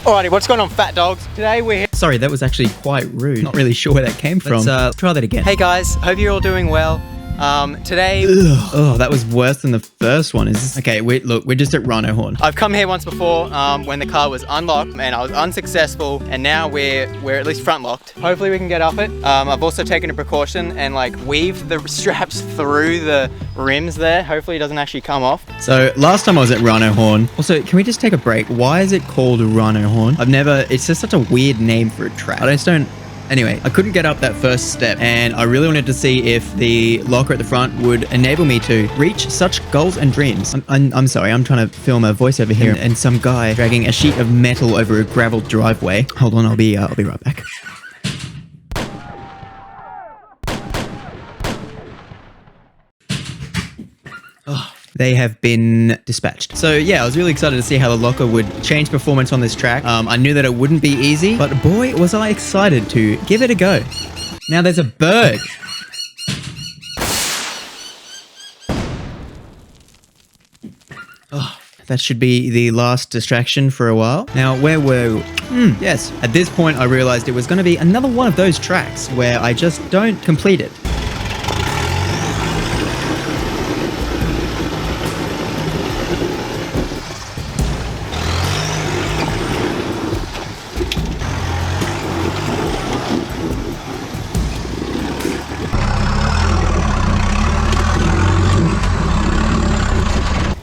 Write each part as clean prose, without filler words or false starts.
Alrighty, what's going on, fat dogs? Today we're here. Sorry, that was actually quite rude. Not really sure where that came from. Let's try that again. Hey guys, hope you're all doing well. Today... Ugh. Oh, that was worse than the first one. Is this... Okay, look, we're just at Rhino Horn. I've come here once before when the car was unlocked and I was unsuccessful, and now we're at least front locked. Hopefully we can get up it. I've also taken a precaution and like weaved the straps through the rims there. Hopefully it doesn't actually come off. So last time I was at Rhino Horn. Also, can we just take a break? Why is it called Rhino Horn? It's just such a weird name for a track. Anyway, I couldn't get up that first step, and I really wanted to see if the locker at the front would enable me to reach such goals and dreams. I'm sorry, I'm trying to film a voiceover here, and some guy dragging a sheet of metal over a gravel driveway. Hold on, I'll be right back. They have been dispatched. So yeah, I was really excited to see how the locker would change performance on this track. I knew that it wouldn't be easy, but boy, was I excited to give it a go. Now there's a bird. Oh, that should be the last distraction for a while. Now, where were we? Yes. At this point, I realized it was going to be another one of those tracks where I just don't complete it.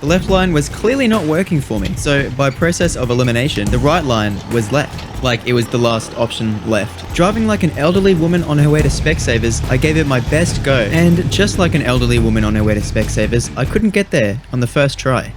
The left line was clearly not working for me, so by process of elimination, the right line was left, like it was the last option left. Driving like an elderly woman on her way to Specsavers, I gave it my best go, and just like an elderly woman on her way to Specsavers, I couldn't get there on the first try.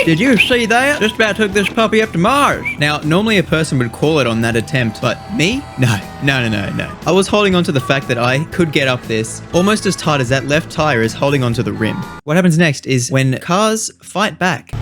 Did you see that? Just about took this puppy up to Mars. Now, normally a person would call it on that attempt, but me? No. I was holding on to the fact that I could get up this almost as tight as that left tire is holding onto the rim. What happens next is when cars fight back.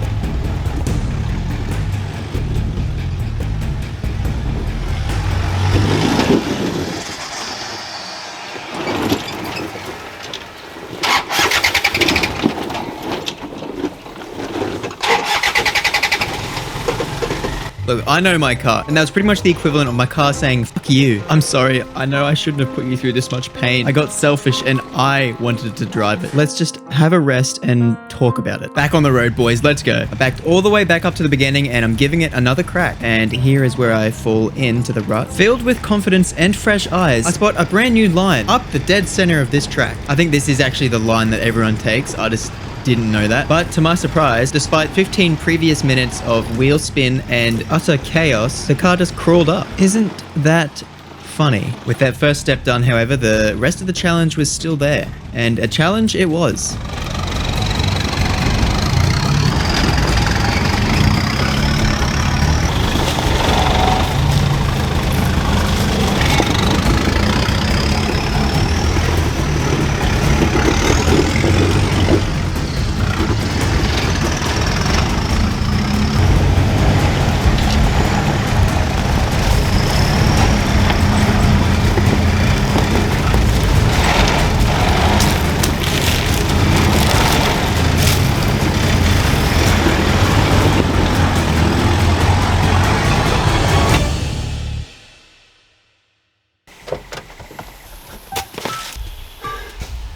Look, I know my car, and that was pretty much the equivalent of my car saying, "Fuck you. I'm sorry. I know I shouldn't have put you through this much pain. I got selfish and I wanted to drive it. Let's just have a rest and talk about it." Back on the road, boys. Let's go. I backed all the way back up to the beginning, and I'm giving it another crack. And here is where I fall into the rut. Filled with confidence and fresh eyes, I spot a brand new line up the dead center of this track. I think this is actually the line that everyone takes. I just didn't know that. But to my surprise, despite 15 previous minutes of wheel spin and utter chaos, the car just crawled up. Isn't that funny? With that first step done, however, the rest of the challenge was still there. And a challenge it was.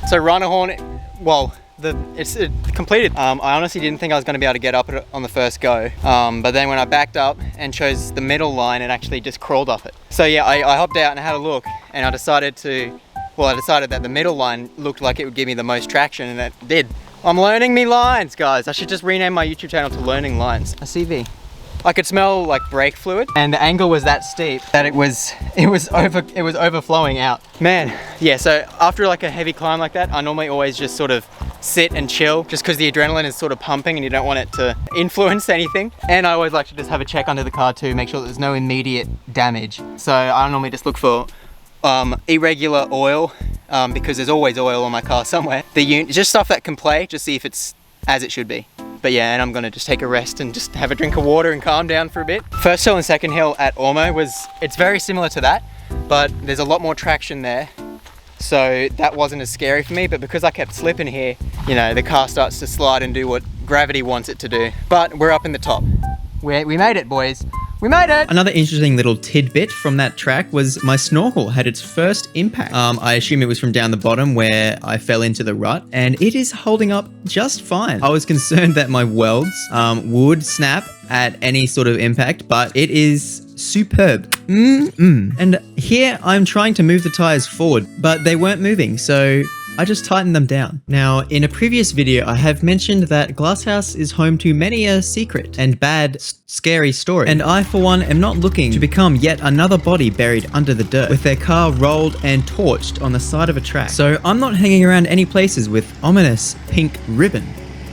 So Rhino Horn, well, it's completed. I honestly didn't think I was going to be able to get up it on the first go, but then when I backed up and chose the middle line, it actually just crawled up it. So yeah, I hopped out and had a look, and I decided that the middle line looked like it would give me the most traction, and it did. I'm learning me lines, guys. I should just rename my YouTube channel to Learning Lines. A CV. I could smell like brake fluid, and the angle was that steep that it was overflowing out. Man, yeah, so after like a heavy climb like that, I normally always just sort of sit and chill just because the adrenaline is sort of pumping and you don't want it to influence anything. And I always like to just have a check under the car too, make sure that there's no immediate damage. So I normally just look for irregular oil because there's always oil on my car somewhere. Just stuff that can play, just see if it's as it should be. But yeah, and I'm gonna just take a rest and just have a drink of water and calm down for a bit. First hill and second hill at Ormeau it's very similar to that, but there's a lot more traction there. so that wasn't as scary for me. But because I kept slipping here, you know, the car starts to slide and do what gravity wants it to do. But we're up in the top. We made it, boys. We made it! Another interesting little tidbit from that track was my snorkel had its first impact. I assume it was from down the bottom where I fell into the rut, and it is holding up just fine. I was concerned that my welds would snap at any sort of impact, but it is superb. And here I'm trying to move the tires forward, but they weren't moving, so I just tightened them down. Now, in a previous video, I have mentioned that Glasshouse is home to many a secret and bad, scary story. And I, for one, am not looking to become yet another body buried under the dirt with their car rolled and torched on the side of a track. So I'm not hanging around any places with ominous pink ribbon.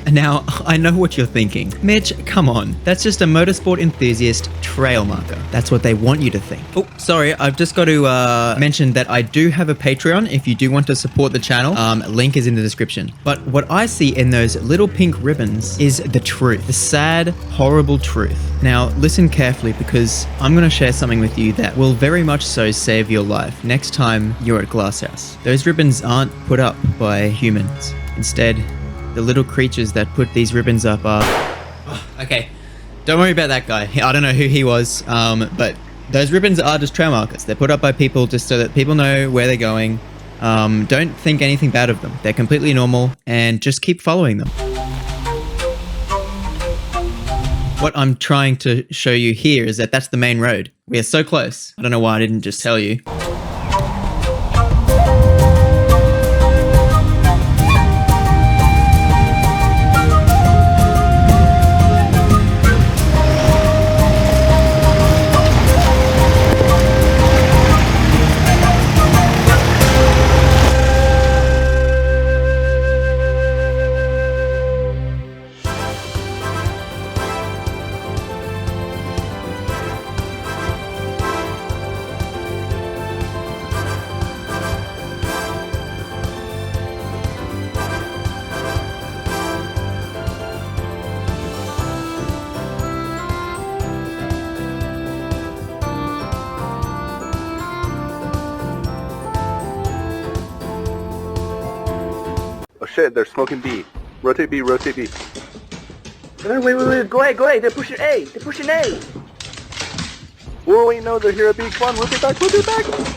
Now, I know what you're thinking. Mitch, come on. That's just a motorsport enthusiast trail marker. That's what they want you to think. Oh, sorry. I've just got to mention that I do have a Patreon if you do want to support the channel. Link is in the description. But what I see in those little pink ribbons is the truth. The sad, horrible truth. Now, listen carefully because I'm going to share something with you that will very much so save your life next time you're at Glasshouse. Those ribbons aren't put up by humans. Instead, the little creatures that put these ribbons up are... Oh, okay, don't worry about that guy. I don't know who he was, but those ribbons are just trail markers. They're put up by people just so that people know where they're going. Don't think anything bad of them. They're completely normal, and just keep following them. What I'm trying to show you here is that that's the main road. We are so close. I don't know why I didn't just tell you. Oh shit, they're smoking B. Rotate B, rotate B. Wait, go ahead, they're pushing A, Whoa, wait, no, they're here at B, come on, rotate back!